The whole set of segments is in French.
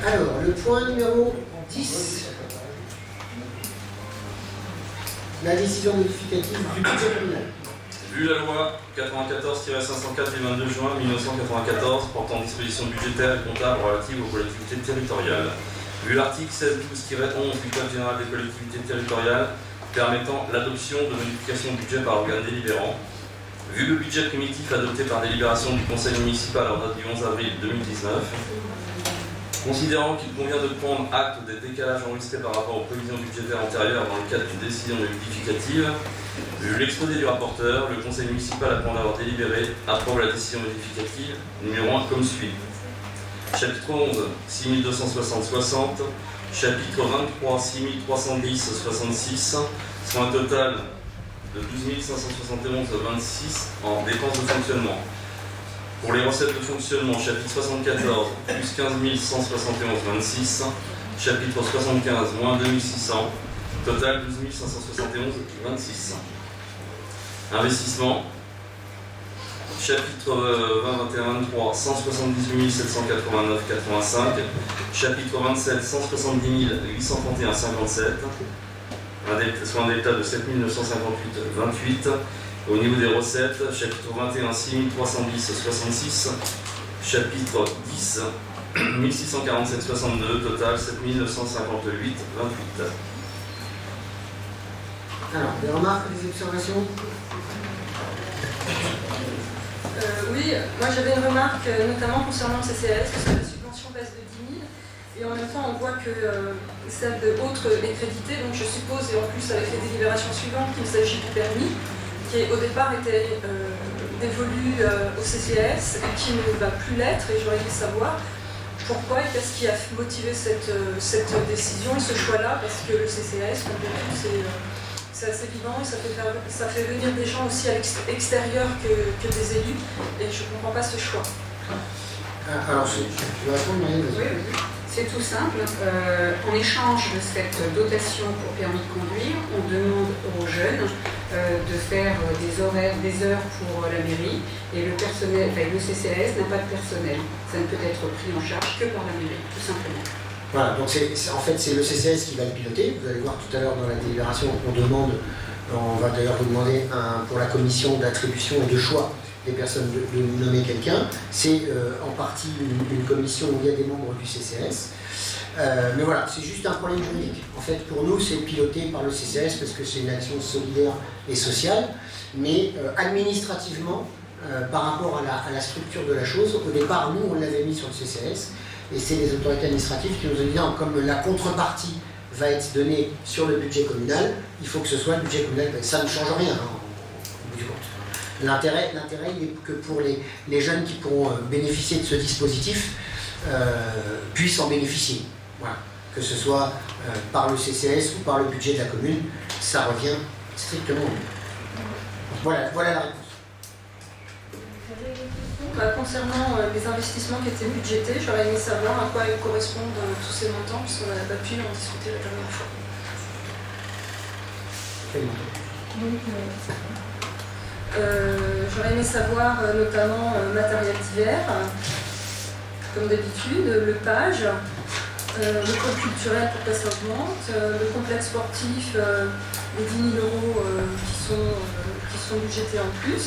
Alors, le point numéro 10. La décision modificative du budget communal. Vu la loi 94-504 du 22 juin 1994 portant dispositions budgétaires et comptables relatives aux collectivités territoriales. Vu l'article 1612-11 du Code général des collectivités territoriales permettant l'adoption de modifications de budget par organe délibérant. Vu le budget primitif adopté par délibération du Conseil municipal en date du 11 avril 2019. Considérant qu'il convient de prendre acte des décalages enregistrés par rapport aux prévisions budgétaires antérieures dans le cadre d'une décision modificative, vu l'exposé du rapporteur, le conseil municipal, après en avoir délibéré, approuve la décision modificative numéro 1 comme suit. Chapitre 11, 6260-60, chapitre 23, 6310-66, soit un total de 12 571,26 en dépenses de fonctionnement. Pour les recettes de fonctionnement, chapitre 74, plus 15 171,26, chapitre 75, moins 2600, total 12 571,26. Investissement, chapitre 20-21-23, 178 789,85, chapitre 27, 170 831,57, soit un delta de 7 958,28. Au niveau des recettes, chapitre 21, 6310,66, chapitre 10, 1647,62, total 7 958,28. Alors, des remarques, des observations? Oui, moi j'avais une remarque notamment concernant le CCAS, parce que la subvention baisse de 10 000, et en même temps on voit que celle de autres est créditée, donc je suppose, et en plus avec les délibérations suivantes, qu'il s'agit du permis, qui au départ était dévolu au CCAS et qui ne va plus l'être, et j'aurais aimé savoir pourquoi et qu'est-ce qui a motivé cette décision et ce choix-là, parce que le CCAS, comme d'habitude, c'est assez vivant et ça fait venir des gens aussi à l'extérieur que des élus, et je ne comprends pas ce choix. Alors, tu vas répondre, Marianne? Oui, c'est tout simple. En échange de cette dotation pour permis de conduire, on demande aux jeunes de faire des heures pour la mairie, et le personnel, le CCAS n'a pas de personnel. Ça ne peut être pris en charge que par la mairie, tout simplement. Voilà, donc en fait c'est le CCAS qui va le piloter. Vous allez voir tout à l'heure dans la délibération, on va d'ailleurs vous demander pour la commission d'attribution et de choix des personnes de nommer quelqu'un. C'est en partie une commission où il y a des membres du CCAS. Mais voilà, c'est juste un problème juridique. En fait, pour nous, c'est piloté par le CCAS parce que c'est une action solidaire et sociale, mais administrativement, par rapport à la structure de la chose, au départ, nous, on l'avait mis sur le CCAS, et c'est les autorités administratives qui nous ont dit non, comme la contrepartie va être donnée sur le budget communal, il faut que ce soit le budget communal. Ça ne change rien, au bout du compte. L'intérêt, il est que pour les jeunes qui pourront bénéficier de ce dispositif, puissent en bénéficier. Voilà. Que ce soit par le CCAS ou par le budget de la commune, ça revient strictement au même. Voilà la réponse. Concernant les investissements qui étaient budgétés, j'aurais aimé savoir à quoi ils correspondent tous ces montants, puisqu'on n'a pas pu en discuter la dernière fois. J'aurais aimé savoir notamment matériel divers, comme d'habitude, le page, le pôle culturel, pourquoi ça augmente, le complexe sportif, les 10 000 € qui sont budgétés en plus.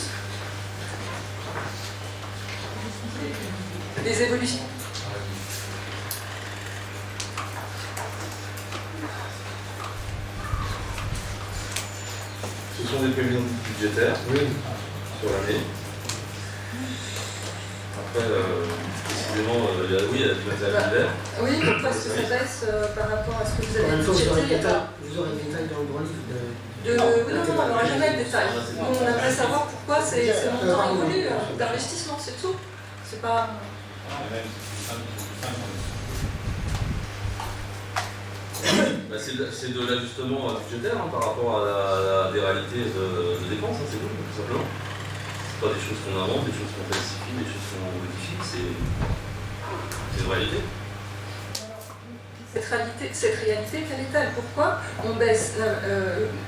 Les évolutions. Ce sont des prévisions budgétaires sur l'année. Après, précisément, il y a du matériel divers. Oui, pourquoi est-ce que ça baisse par rapport à ce que vous avez budgété? Vous aurez le détail dans le grand livre oui, non, on n'aura jamais le détail. On aimerait savoir pourquoi ces montants évoluent d'investissement, c'est tout. C'est pas... C'est de l'ajustement budgétaire par rapport à des réalités de dépenses, c'est tout simplement. C'est pas des choses qu'on invente, des choses qu'on falsifie, des choses qu'on modifie, c'est une réalité. Cette réalité, quelle est-elle? Pourquoi on baisse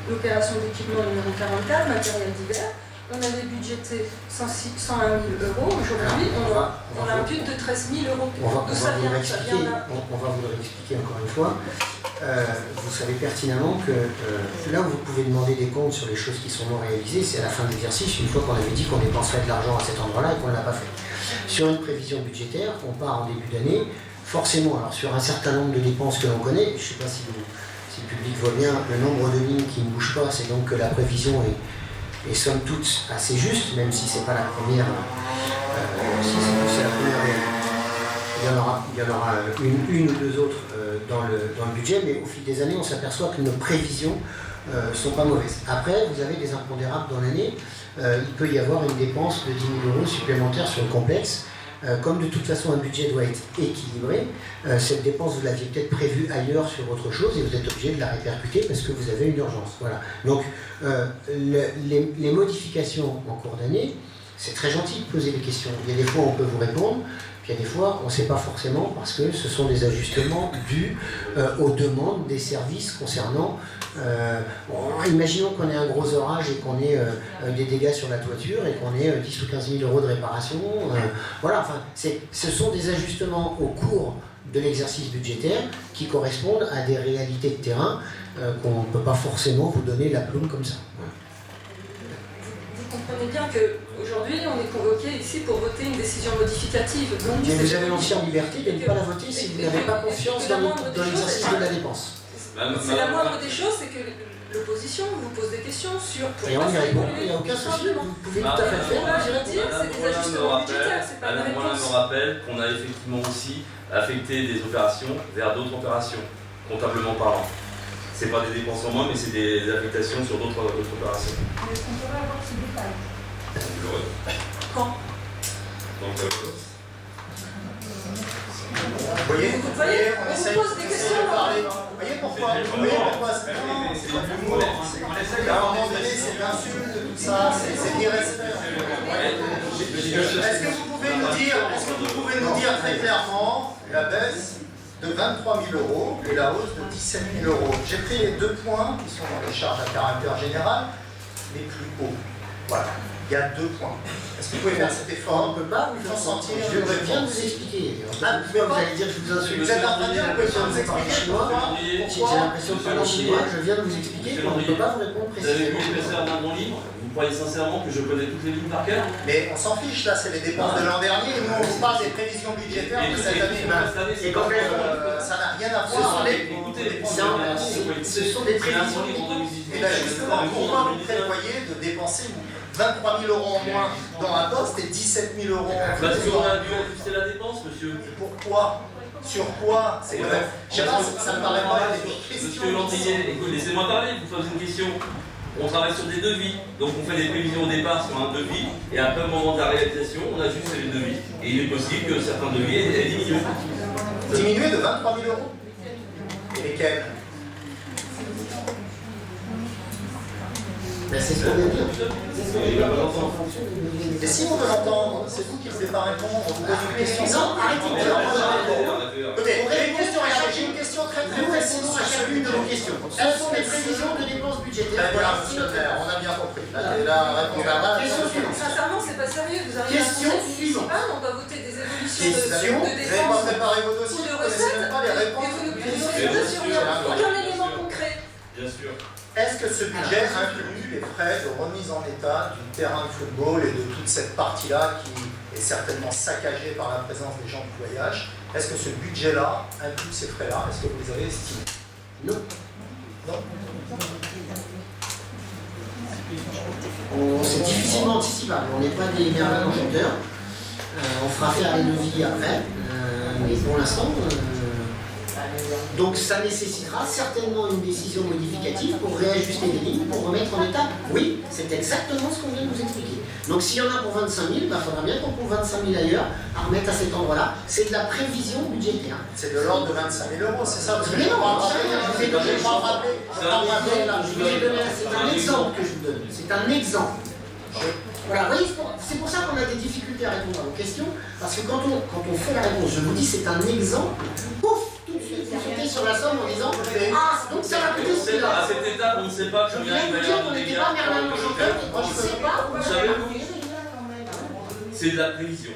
l'opération d'équipement numéro 44, matériel divers, on avait budgété 101 000 euros. Aujourd'hui, on a un but de 13 000 euros. On va vous le réexpliquer encore une fois. Vous savez pertinemment que là où vous pouvez demander des comptes sur les choses qui sont non réalisées, c'est à la fin de l'exercice, une fois qu'on avait dit qu'on dépenserait de l'argent à cet endroit-là et qu'on ne l'a pas fait. Sur une prévision budgétaire, on part en début d'année, forcément, alors sur un certain nombre de dépenses que l'on connaît, je ne sais pas si le public voit bien, le nombre de lignes qui ne bougent pas, c'est donc que la prévision est somme toute assez juste, même si c'est pas la première, c'est la première, il y en aura une ou deux autres dans le budget, mais au fil des années, on s'aperçoit que nos prévisions ne sont pas mauvaises. Après, vous avez des impondérables dans l'année. Il peut y avoir une dépense de 10 000 euros supplémentaires sur le complexe. Comme de toute façon un budget doit être équilibré, cette dépense vous l'aviez peut-être prévue ailleurs sur autre chose et vous êtes obligé de la répercuter parce que vous avez une urgence. Voilà. Donc les modifications en cours d'année, c'est très gentil de poser des questions. Il y a des fois on peut vous répondre, puis il y a des fois on ne sait pas forcément parce que ce sont des ajustements dus aux demandes des services concernant. Imaginons qu'on ait un gros orage et qu'on ait des dégâts sur la toiture et qu'on ait 10 ou 15 000 euros de réparation. Voilà, enfin, ce sont des ajustements au cours de l'exercice budgétaire qui correspondent à des réalités de terrain qu'on ne peut pas forcément vous donner la plume comme ça. Vous comprenez bien qu'aujourd'hui, on est convoqué ici pour voter une décision modificative. Donc, mais vous avez l'entière liberté de ne pas la voter si vous n'avez pas confiance dans l'exercice de la dépense. C'est la moindre des choses, c'est que l'opposition vous pose des questions sur... Et on y répond, il n'y a aucun souci, vous pouvez tout à fait le faire. C'est des ajustements budgétaires, c'est pas une Alain Moulin me rappelle qu'on a effectivement aussi affecté des opérations vers d'autres opérations, comptablement parlant. C'est pas des dépenses en moins, mais c'est des affectations sur d'autres opérations. Est-ce qu'on pourrait avoir ce détail? Quand? Donc, Vous voyez, on vous pose des questions. Vous voyez pourquoi c'est à un moment donné, c'est l'insulte, tout ça, c'est irrespect. Est-ce que vous pouvez nous dire très clairement la baisse de 23 000 euros et la hausse de 17 000 euros? J'ai pris les deux points qui sont dans les charges à caractère général les plus hauts. Voilà. Il y a 2 points. Est-ce que vous pouvez faire cet effort? On ne peut pas vous faire sentir. Je viens de vous expliquer. Vous allez dire que je vous insulte. Vous êtes en train de dire, vous pouvez nous expliquer pourquoi? Si j'ai l'impression de parler chinois, je viens de vous expliquer qu'on ne peut pas vous répondre vous avez vu précisément. un don libre? Vous croyez sincèrement que je connais toutes les lignes par cœur? Mais on s'en fiche, là, c'est les dépenses de l'an dernier. Nous, on vous parle des prévisions budgétaires de cette année. Et quand même, Ça n'a rien à voir avec ce sont des prévisions. Et bien justement, pourquoi vous prévoyez de dépenser 23 000 euros en moins dans un poste et 17 000 euros en plus? Parce qu'on a dû ajuster la dépense, monsieur. Pourquoi? Sur quoi? C'est quand même... Je sais pas, ça ne me paraît pas des questions. Monsieur Landrier, laissez-moi parler, vous posez une question. On travaille sur des devis, donc on fait des prévisions au départ sur un devis, et après au moment de la réalisation, on ajuste les devis. Et il est possible que certains devis aient diminué. Diminué de 23 000 euros? Et lesquels? Ben, c'est ce qu'on vient de dire. Et si on veut l'entendre, c'est vous qui ne voulez pas répondre, on vous pose une question. Non, arrêtez de dire. Écoutez, j'ai une question très Nous répondons à chacune de vos questions. Ce sont des prévisions de dépenses budgétaires. Voilà, monsieur le maire, on a bien compris. La réponse là-bas. Question suivante. Sincèrement, c'est pas sérieux. Vous arrivez à un Question conseil suivante. municipal, on doit voter des évolutions Question. de Vous n'avez pas dépenses préparé vos ou dossiers, de vous ne connaissez recettes, même pas les et réponses. vous nous posez sur aucun élément concret. Bien sûr. Est-ce que ce budget inclut les frais de remise en état du terrain de football et de toute cette partie-là qui est certainement saccagée par la présence des gens du voyage? Est-ce que ce budget-là inclut ces frais-là? Est-ce que vous les avez estimés? Non. Non. C'est difficilement anticipable. On n'est pas des merveilleux enchanteurs. On fera faire les devis après. Mais pour l'instant... Donc ça nécessitera certainement une décision modificative pour réajuster les lignes, pour remettre en état. Oui, c'est exactement ce qu'on vient de vous expliquer. Donc s'il y en a pour 25 000, il faudra bien qu'on trouve 25 000 ailleurs à remettre à cet endroit-là. C'est de la prévision budgétaire. C'est de l'ordre de 25 000 euros, c'est ça? Parce que Mais je non, crois je vous ai donné, je vous ai donné, c'est un exemple que je vous donne. C'est un exemple. Voilà, vous voyez, c'est pour ça qu'on a des difficultés à répondre à vos questions, parce que quand on fait la réponse, je vous dis c'est un exemple, pouf, tout de suite, vous sautez sur la somme en disant ah, donc ça va coûter celui-là. À cette étape, on ne sait pas Je combien viens il de va vous y dire avoir qu'on de n'était dégâts. pas Merlin l'Enchanteur, et moi je ne sais pas pourquoi Vous ça savez, va coûter. c'est de la prévision.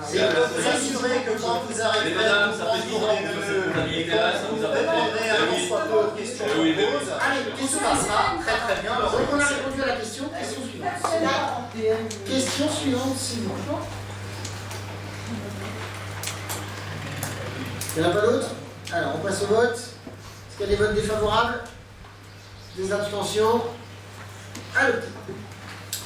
C'est de vous assurer que quand vous Mais arrivez madame, à ça fait 10 ans que vous faites comptabilité là, ça vous a vous pas répondrez à fait. un soit peu aux questions qu'on Oui, pose. Allez, Tout question se passera très très bien. Donc on a répondu à la question, question suivante. Question suivante, s'il vous plaît. Il n'y en a pas d'autres? Alors on passe au vote. Est-ce qu'il y a des votes défavorables? Des abstentions? Adopté.